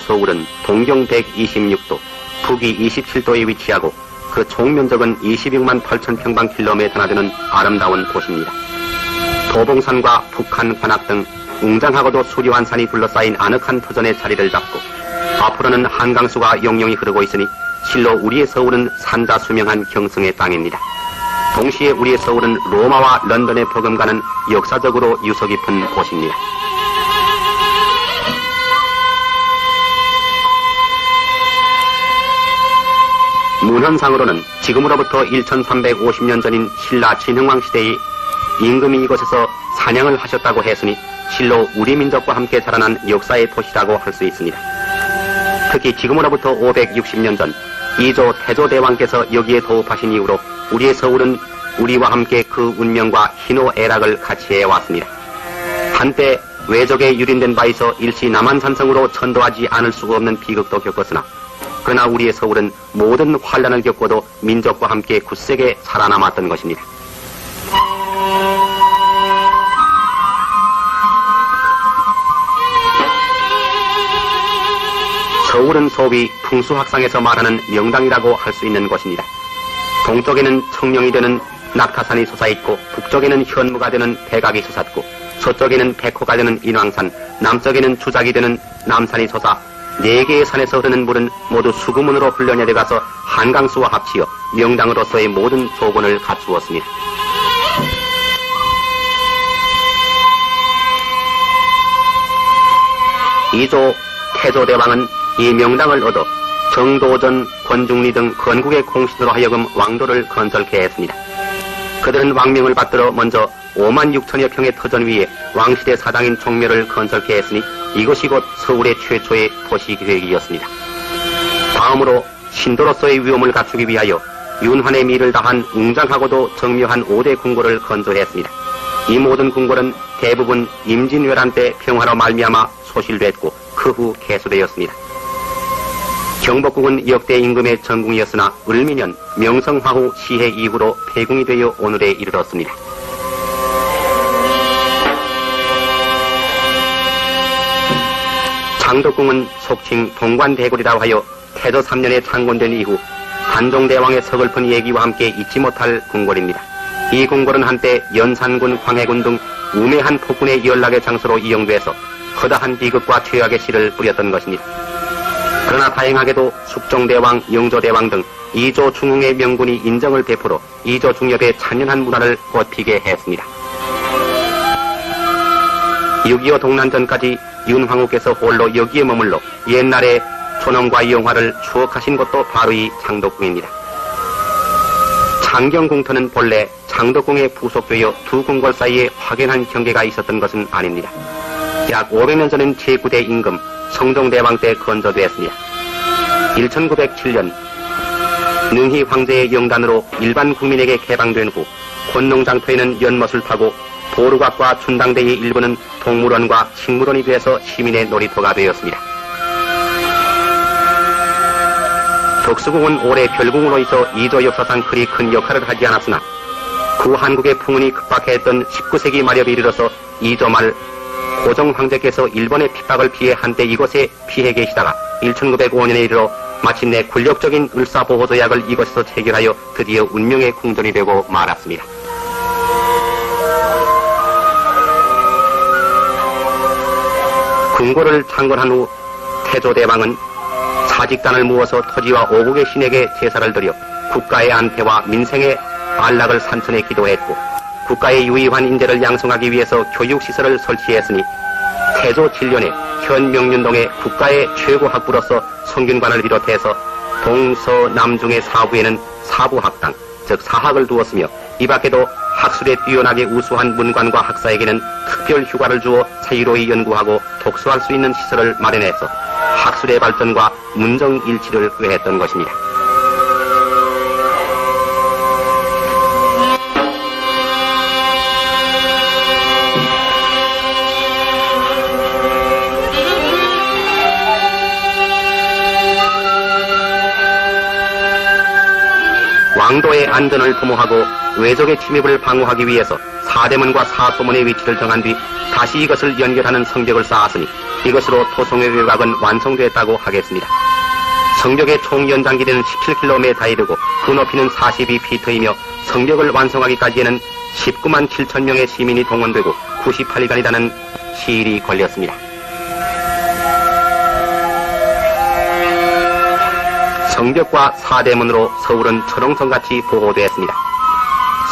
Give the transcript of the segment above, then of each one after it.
서울은 동경 126도, 북위 27도에 위치하고 그 총면적은 26만 8천 평방킬로미터나 되는 아름다운 도시입니다. 도봉산과 북한 관악 등 웅장하고도 수려한 산이 둘러싸인 아늑한 터전에 자리를 잡고 앞으로는 한강수가 용용히 흐르고 있으니 실로 우리의 서울은 산다수명한 경성의 땅입니다. 동시에 우리의 서울은 로마와 런던에 버금가는 역사적으로 유서 깊은 곳입니다. 문헌상으로는 지금으로부터 1350년 전인 신라 진흥왕 시대의 임금이 이곳에서 사냥을 하셨다고 했으니 실로 우리 민족과 함께 자라난 역사의 도시라고 할 수 있습니다. 특히 지금으로부터 560년 전 이조 태조대왕께서 여기에 도읍하신 이후로 우리의 서울은 우리와 함께 그 운명과 희노애락을 같이 해왔습니다. 한때 외적에 유린된 바 있어 일시 남한산성으로 천도하지 않을 수가 없는 비극도 겪었으나 그러나 우리의 서울은 모든 환란을 겪고도 민족과 함께 굳세게 살아남았던 것입니다. 서울은 소위 풍수학상에서 말하는 명당이라고 할 수 있는 곳입니다. 동쪽에는 청룡이 되는 낙타산이 솟아있고 북쪽에는 현무가 되는 백악이 솟았고 서쪽에는 백호가 되는 인왕산, 남쪽에는 주작이 되는 남산이 솟아 4개의 산에서 흐르는 물은 모두 수구문으로 흘러내려가서 한강수와 합치어 명당으로서의 모든 조건을 갖추었습니다. 이조 태조대왕은 이 명당을 얻어 정도전, 권중리 등 건국의 공신으로 하여금 왕도를 건설케 했습니다. 그들은 왕명을 받들어 먼저 5만 6천여 평의 터전 위에 왕실의 사당인 종묘를 건설케 했으니 이것이 곧 서울의 최초의 도시계획이었습니다. 다음으로 신도로서의 위엄을 갖추기 위하여 윤환의 미를 다한 웅장하고도 정묘한 5대 궁궐을 건조했습니다. 이 모든 궁궐은 대부분 임진왜란 때 평화로 말미암아 소실됐고 그 후 개소되었습니다. 경복궁은 역대 임금의 전궁이었으나 을미년 명성황후 시해 이후로 폐궁이 되어 오늘에 이르렀습니다. 창덕궁은 속칭 동관대굴이라고 하여 태조 3년에 창건된 이후 한종대왕의 서글픈 얘기와 함께 잊지 못할 궁궐입니다. 이 궁궐은 한때 연산군, 광해군 등 우매한 폭군의 연락의 장소로 이용돼서 허다한 비극과 죄악의 씨를 뿌렸던 것입니다. 그러나 다행하게도 숙종대왕, 영조대왕 등 이조 중흥의 명군이 인정을 베풀어 이조 중엽의 찬연한 문화를 꽃피게 했습니다. 6.25 동란전까지 윤황후께서 홀로 여기에 머물러 옛날의 존엄과 영화를 추억하신 것도 바로 이 창덕궁입니다. 창경궁터는 본래 창덕궁에 부속되어 두 궁궐 사이에 확연한 경계가 있었던 것은 아닙니다. 약 500년 전인 제9대 임금 성종대왕 때 건조되었습니다. 1907년 능희 황제의 영단으로 일반 국민에게 개방된 후 권농장터에는 연못을 타고 보루각과 춘당대의 일부는 동물원과 식물원이 되어서 시민의 놀이터가 되었습니다. 덕수궁은 올해 별궁으로 있어 이조 역사상 그리 큰 역할을 하지 않았으나 그 한국의 풍운이 급박했던 19세기 말엽에 이르러서 이조 말 고종 황제께서 일본의 핍박을 피해 한때 이곳에 피해 계시다가 1905년에 이르러 마침내 굴욕적인 을사보호조약을 이곳에서 체결하여 드디어 운명의 궁전이 되고 말았습니다. 궁궐을 창건한 후 태조대왕은 사직단을 모아서 토지와 오국의 신에게 제사를 드려 국가의 안패와 민생의 안락을 산천에 기도했고 국가의 유의한 인재를 양성하기 위해서 교육시설을 설치했으니 태조 7년에 현 명륜동에 국가의 최고 학부로서 성균관을 비롯해서 동서남중의 사부에는 사부학당, 즉 사학을 두었으며 이 밖에도 학술에 뛰어나게 우수한 문관과 학사에게는 특별 휴가를 주어 자유로이 연구하고 독서할 수 있는 시설을 마련해서 학술의 발전과 문정일치를 꾀했던 것입니다. 왕도의 안전을 도모하고 외적의 침입을 방어하기 위해서 사대문과 사소문의 위치를 정한 뒤 다시 이것을 연결하는 성벽을 쌓았으니 이것으로 토성의 외곽은 완성됐다고 하겠습니다. 성벽의 총 연장 길이는 17km에 이르고 그 높이는 42피트이며 성벽을 완성하기까지에는 19만 7천 명의 시민이 동원되고 98일간이라는 시일이 걸렸습니다. 성벽과 사대문으로 서울은 철옹성같이 보호되었습니다.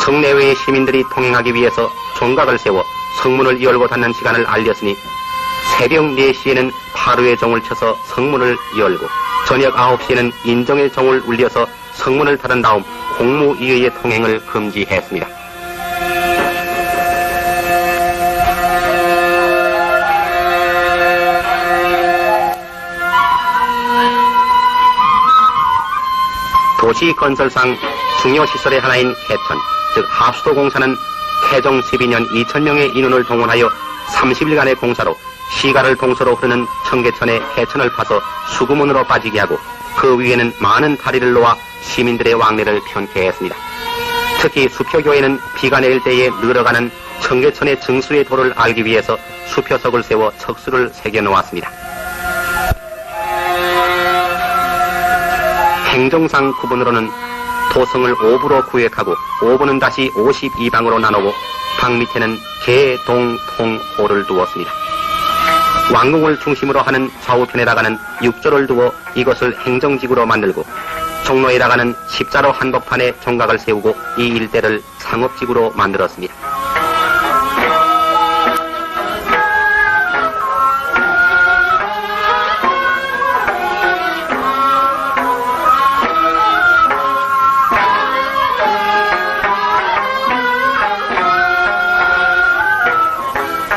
성내외의 시민들이 통행하기 위해서 종각을 세워 성문을 열고 닫는 시간을 알렸으니 새벽 4시에는 파루의 종을 쳐서 성문을 열고 저녁 9시에는 인정의 종을 울려서 성문을 닫은 다음 공무위의 통행을 금지했습니다. 도시 건설상 중요 시설의 하나인 개천, 즉 하수도 공사는 태종 12년 2,000명의 인원을 동원하여 30일간의 공사로 시가를 동서로 흐르는 청계천에 개천을 파서 수구문으로 빠지게 하고 그 위에는 많은 다리를 놓아 시민들의 왕래를 편케 했습니다. 특히 수표교에는 비가 내릴 때에 늘어가는 청계천의 증수의 도를 알기 위해서 수표석을 세워 척수를 새겨 놓았습니다. 행정상 구분으로는 도성을 5부로 구획하고 5부는 다시 52방으로 나누고 방 밑에는 개, 동, 통, 호를 두었습니다. 왕궁을 중심으로 하는 좌우편에다가는 육조를 두어 이것을 행정지구로 만들고 종로에다가는 십자로 한복판에 종각을 세우고 이 일대를 상업지구로 만들었습니다.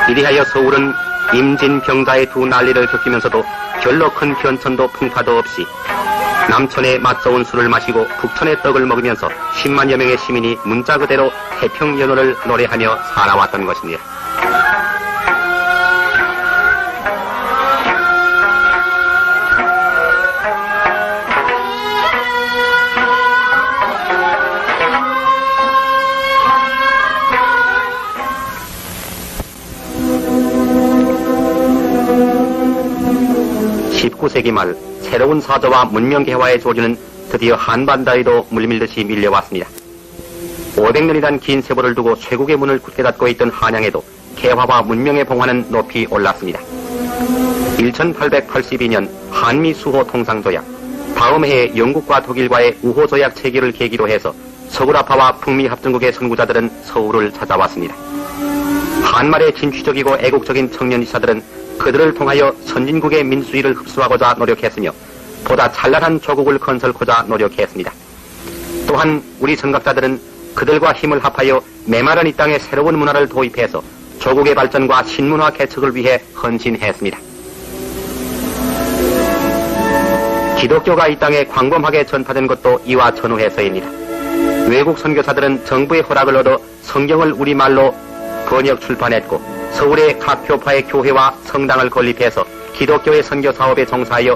이리하여 서울은 임진병자의 두 난리를 겪으면서도 별로 큰 변천도 풍파도 없이 남천에 맛좋은 술을 마시고 북천의 떡을 먹으면서 10만여 명의 시민이 문자 그대로 태평연호를 노래하며 살아왔던 것입니다. (19세기) 말 새로운 사조와 문명 개화의 조류는 드디어 한반도에도 물밀듯이 밀려왔습니다. 500년이란 긴 세월을 두고 쇄국의 문을 굳게 닫고 있던 한양에도 개화와 문명의 봉화는 높이 올랐습니다. 1882년 한미수호 통상조약, 다음 해에 영국과 독일과의 우호조약 체결을 계기로 해서 서구라파와 북미합중국의 선구자들은 서울을 찾아왔습니다. 한말의 진취적이고 애국적인 청년지사들은 그들을 통하여 선진국의 민수위를 흡수하고자 노력했으며 보다 찬란한 조국을 건설코자 노력했습니다. 또한 우리 선각자들은 그들과 힘을 합하여 메마른 이 땅에 새로운 문화를 도입해서 조국의 발전과 신문화 개척을 위해 헌신했습니다. 기독교가 이 땅에 광범하게 전파된 것도 이와 전후해서입니다. 외국 선교사들은 정부의 허락을 얻어 성경을 우리말로 번역 출판했고 서울의 각 교파의 교회와 성당을 건립해서 기독교의 선교 사업에 종사하여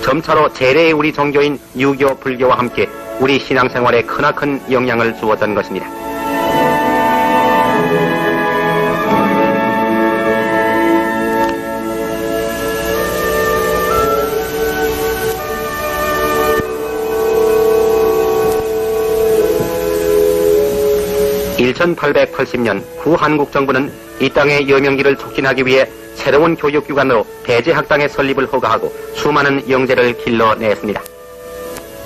점차로 재래의 우리 종교인 유교, 불교와 함께 우리 신앙생활에 크나큰 영향을 주었던 것입니다. (1880년) 구한국정부는 이 땅의 여명기를 촉진하기 위해 새로운 교육기관으로 배제학당의 설립을 허가하고 수많은 영재를 길러냈습니다.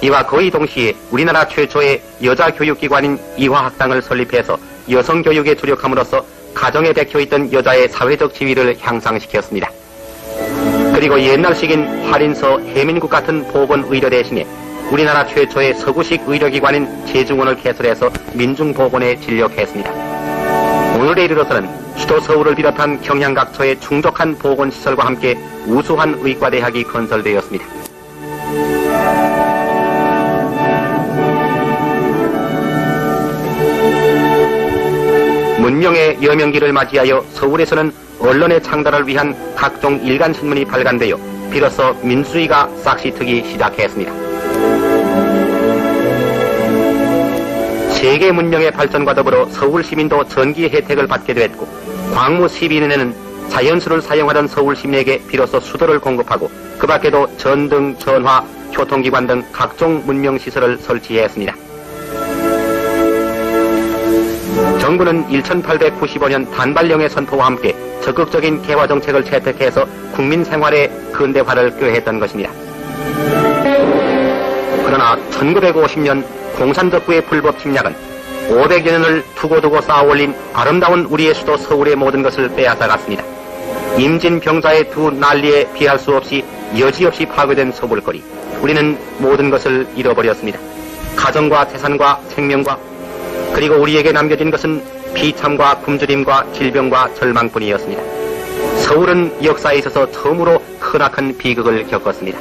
이와 거의 동시에 우리나라 최초의 여자 교육기관인 이화학당을 설립해서 여성교육에 주력함으로써 가정에 백혀있던 여자의 사회적 지위를 향상시켰습니다. 그리고 옛날식인 활인서, 해민국 같은 보건의료 대신에 우리나라 최초의 서구식 의료기관인 제중원을 개설해서 민중보건에 진력했습니다. 오늘에 이르러서는 수도 서울을 비롯한 경양 각처의 충족한 보건시설과 함께 우수한 의과대학이 건설되었습니다. 문명의 여명기를 맞이하여 서울에서는 언론의 창달을 위한 각종 일간신문이 발간되어 비로소 민수위가 싹시 트기 시작했습니다. 세계 문명의 발전과 더불어 서울 시민도 전기 혜택을 받게 되었고 광무 12년에는 자연수를 사용하던 서울 시민에게 비로소 수도를 공급하고 그 밖에도 전등, 전화, 교통기관 등 각종 문명시설을 설치했습니다. 정부는 1895년 단발령의 선포와 함께 적극적인 개화정책을 채택해서 국민 생활에 근대화를 꾀했던 것입니다. 그러나 1950년 공산적부의 불법 침략은 500여 년을 두고두고 쌓아올린 아름다운 우리의 수도 서울의 모든 것을 빼앗아갔습니다. 임진병자의 두 난리에 비할 수 없이 여지없이 파괴된 서울거리. 우리는 모든 것을 잃어버렸습니다. 가정과 재산과 생명과 그리고 우리에게 남겨진 것은 비참과 굶주림과 질병과 절망뿐이었습니다. 서울은 역사에 있어서 처음으로 크나큰 비극을 겪었습니다.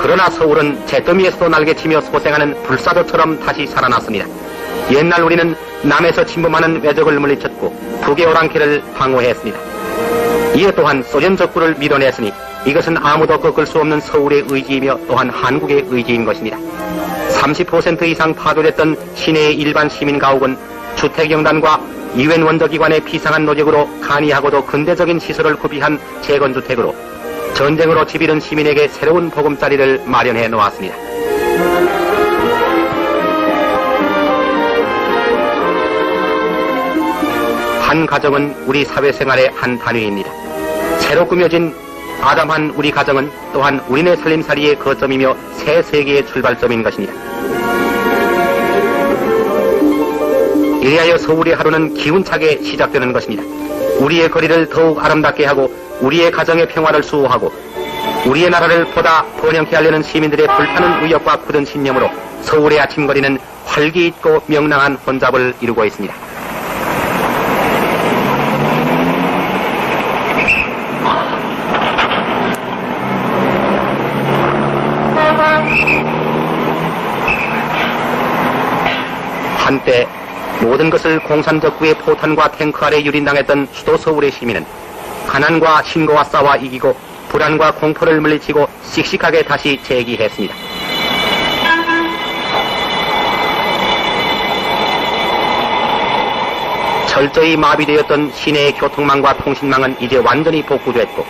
그러나 서울은 잿더미에서도 날개치며 소생하는 불사조처럼 다시 살아났습니다. 옛날 우리는 남에서 침범하는 외적을 물리쳤고 북의 오랑캐를 방어했습니다. 이에 또한 소련 적부를 밀어냈으니 이것은 아무도 꺾을 수 없는 서울의 의지이며 또한 한국의 의지인 것입니다. 30% 이상 파괴됐던 시내의 일반 시민 가옥은 주택영단과 유엔 원조기관의 비상한 노력으로 간이하고도 근대적인 시설을 구비한 재건주택으로 전쟁으로 집 잃은 시민에게 새로운 보금자리를 마련해 놓았습니다. 한 가정은 우리 사회생활의 한 단위입니다. 새로 꾸며진 아담한 우리 가정은 또한 우리네 살림살이의 거점이며 새 세계의 출발점인 것입니다. 이래하여 서울의 하루는 기운차게 시작되는 것입니다. 우리의 거리를 더욱 아름답게 하고 우리의 가정의 평화를 수호하고 우리의 나라를 보다 번영케 하려는 시민들의 불타는 의욕과 굳은 신념으로 서울의 아침거리는 활기있고 명랑한 혼잡을 이루고 있습니다. 한때 모든 것을 공산적부의 포탄과 탱크 아래 유린당했던 수도 서울의 시민은 가난과 신고와 싸워 이기고 불안과 공포를 물리치고 씩씩하게 다시 재기했습니다. 철저히 마비되었던 시내의 교통망과 통신망은 이제 완전히 복구됐고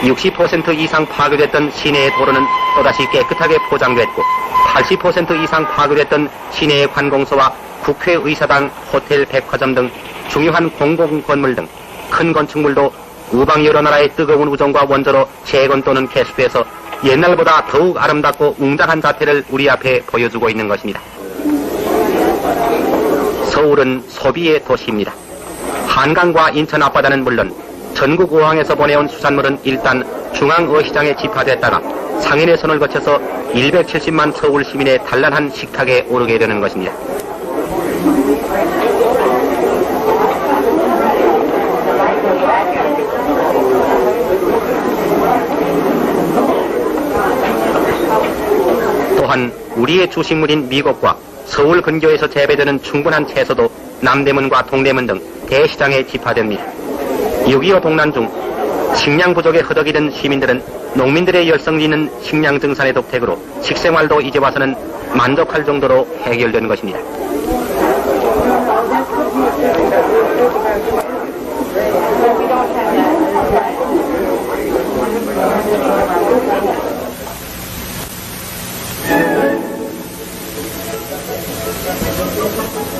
60% 이상 파괴됐던 시내의 도로는 또다시 깨끗하게 포장됐고 80% 이상 파괴됐던 시내의 관공서와 국회의사당, 호텔, 백화점 등 중요한 공공건물 등 큰 건축물도 우방 여러 나라의 뜨거운 우정과 원조로 재건 또는 개수돼서 옛날보다 더욱 아름답고 웅장한 자태를 우리 앞에 보여주고 있는 것입니다. 서울은 소비의 도시입니다. 한강과 인천 앞바다는 물론 전국 어항에서 보내온 수산물은 일단 중앙어시장에 집화됐다가 상인의 손을 거쳐서 170만 서울 시민의 단란한 식탁에 오르게 되는 것입니다. 또한 우리의 주식물인 미국과 서울 근교에서 재배되는 충분한 채소도 남대문과 동대문 등 대시장에 집화됩니다. 6.25 동란 중 식량 부족에 허덕이던 시민들은 농민들의 열성있는 식량 증산의 덕택으로 식생활도 이제 와서는 만족할 정도로 해결된 것입니다.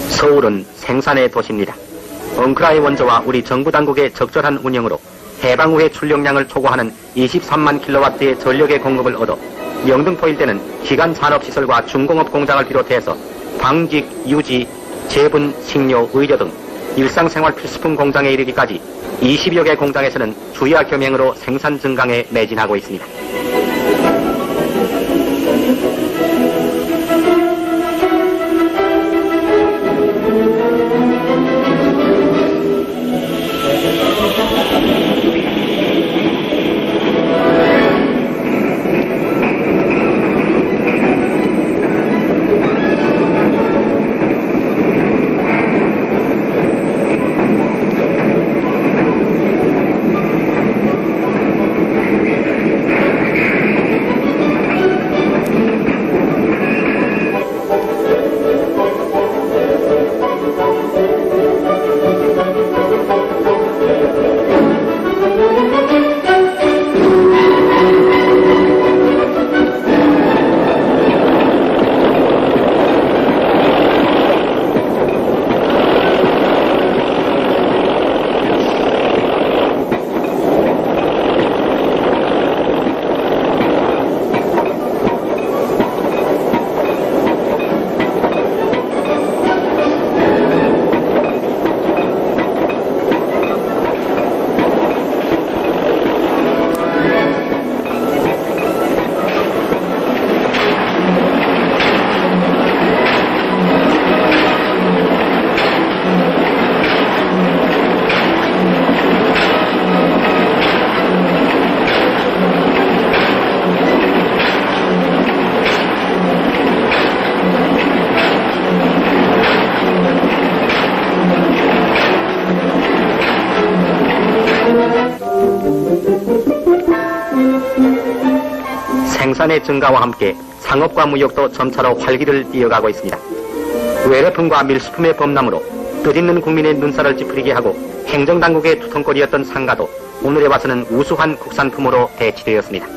서울은 생산의 도시입니다. 엉크라의 원조와 우리 정부 당국의 적절한 운영으로 해방 후의 출력량을 초과하는 23만 킬로와트의 전력의 공급을 얻어 영등포 일대는 기간 산업시설과 중공업 공장을 비롯해서 방직, 유지, 제분, 식료, 의료 등 일상생활 필수품 공장에 이르기까지 20여 개 공장에서는 주야 겸행으로 생산 증강에 매진하고 있습니다. 생산의 증가와 함께 상업과 무역도 점차로 활기를 띠어가고 있습니다. 외래품과 밀수품의 범람으로 뜻있는 국민의 눈살을 찌푸리게 하고 행정당국의 투통거리였던 상가도 오늘에 와서는 우수한 국산품으로 대치되었습니다.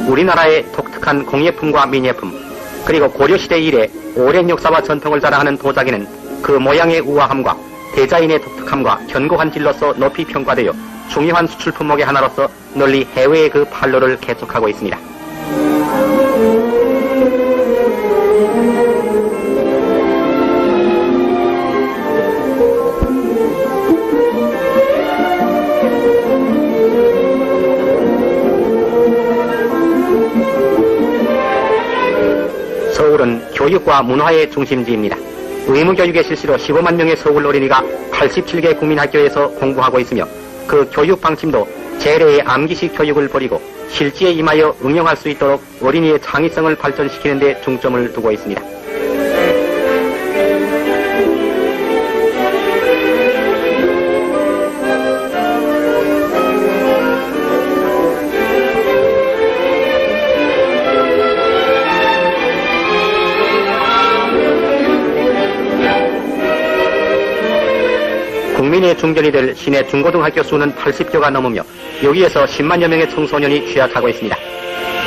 우리나라의 독특한 공예품과 민예품, 그리고 고려시대 이래 오랜 역사와 전통을 자랑하는 도자기는 그 모양의 우아함과 대자인의 독특함과 견고한 질로서 높이 평가되어 중요한 수출 품목의 하나로서 널리 해외의 그 판로를 개척하고 있습니다. 서울은 교육과 문화의 중심지입니다. 의무교육의 실시로 15만 명의 서울 어린이가 87개 국민학교에서 공부하고 있으며 그 교육 방침도 재래의 암기식 교육을 버리고 실지에 임하여 응용할 수 있도록 어린이의 창의성을 발전시키는 데 중점을 두고 있습니다. 국민의 중견이 될 시내 중고등학교 수는 80교가 넘으며 여기에서 10만여 명의 청소년이 취약하고 있습니다.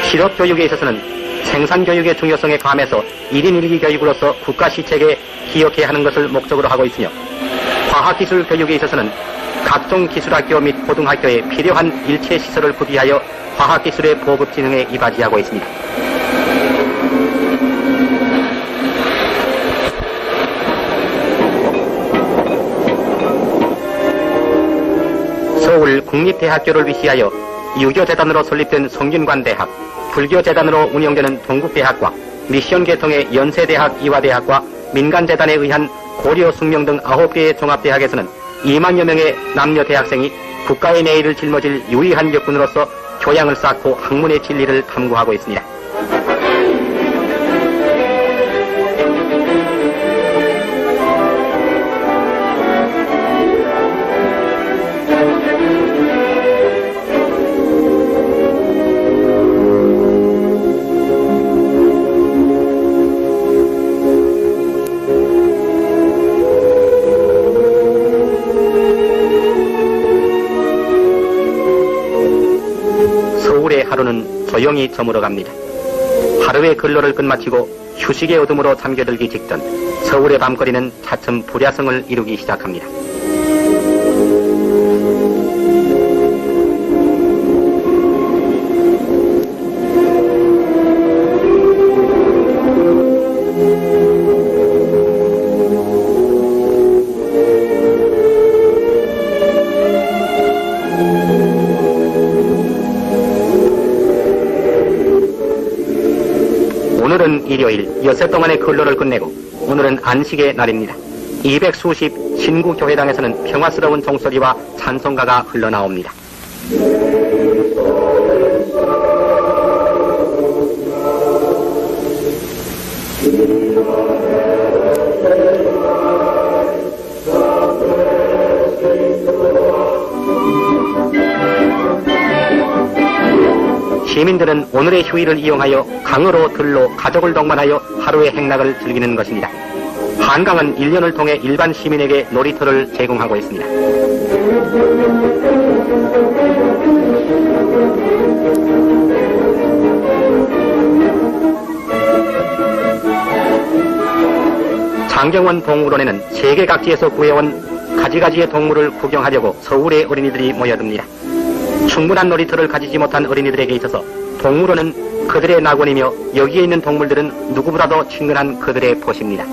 실업교육에 있어서는 생산교육의 중요성에 감해서 1인 1기 교육으로서 국가시책에 기여해야 하는 것을 목적으로 하고 있으며 과학기술 교육에 있어서는 각종 기술학교 및 고등학교에 필요한 일체 시설을 구비하여 과학기술의 보급 진흥에 이바지하고 있습니다. 서울 국립대학교를 위시하여 유교재단으로 설립된 성균관대학, 불교재단으로 운영되는 동국대학과 미션계통의 연세대학, 이화대학과 민간재단에 의한 고려, 숙명 등 9개의 종합대학에서는 2만여 명의 남녀 대학생이 국가의 내일을 짊어질 유의한 역군으로서 교양을 쌓고 학문의 진리를 탐구하고 있습니다. 서울의 하루는 조용히 저물어갑니다. 하루의 근로를 끝마치고 휴식의 어둠으로 잠겨들기 직전 서울의 밤거리는 차츰 불야성을 이루기 시작합니다. 오늘은 일요일, 엿새 동안의 근로를 끝내고 오늘은 안식의 날입니다. 200수십 신구교회당에서는 평화스러운 종소리와 찬송가가 흘러나옵니다. 시민들은 오늘의 휴일을 이용하여 강으로 들로 가족을 동반하여 하루의 행락을 즐기는 것입니다. 한강은 1년을 통해 일반 시민에게 놀이터를 제공하고 있습니다. 장경원 동물원에는 세계 각지에서 구해온 가지가지의 동물을 구경하려고 서울의 어린이들이 모여듭니다. 충분한 놀이터를 가지지 못한 어린이들에게 있어서 동물원은 그들의 낙원이며 여기에 있는 동물들은 누구보다도 친근한 그들의 벗입니다.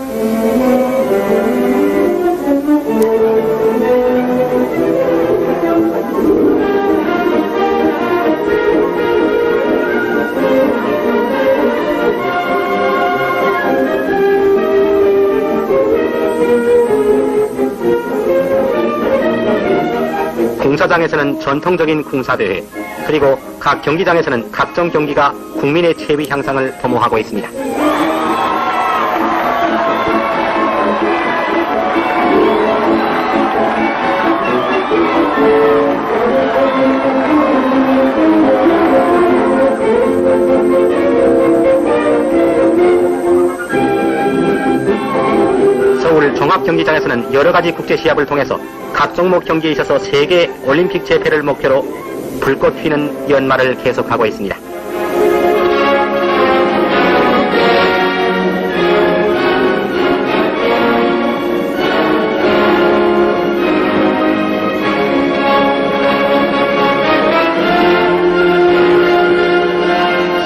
공사장에서는 전통적인 궁사대회, 그리고 각 경기장에서는 각종 경기가 국민의 체위 향상을 도모하고 있습니다. 서울 종합경기장에서는 여러가지 국제시합을 통해서 각 종목 경기에 있어서 세계 올림픽 재패를 목표로 불꽃 튀는 연말을 계속하고 있습니다.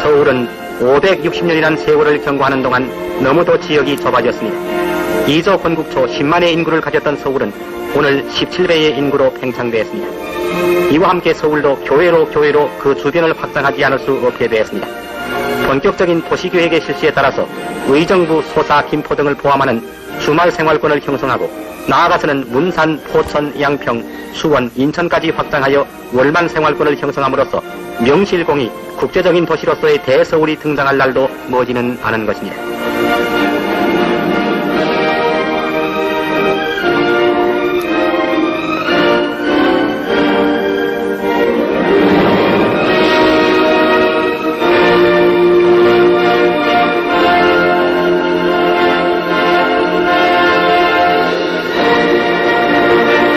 서울은 560년이라는 세월을 경과하는 동안 너무도 지역이 좁아졌습니다. 2조 건국초 10만의 인구를 가졌던 서울은 오늘 17배의 인구로 팽창되었습니다. 이와 함께 서울도 교외로 그 주변을 확장하지 않을 수 없게 되었습니다. 본격적인 도시계획의 실시에 따라서 의정부, 소사, 김포 등을 포함하는 주말 생활권을 형성하고 나아가서는 문산, 포천, 양평, 수원, 인천까지 확장하여 월만 생활권을 형성함으로써 명실공히 국제적인 도시로서의 대서울이 등장할 날도 머지는 않은 것입니다.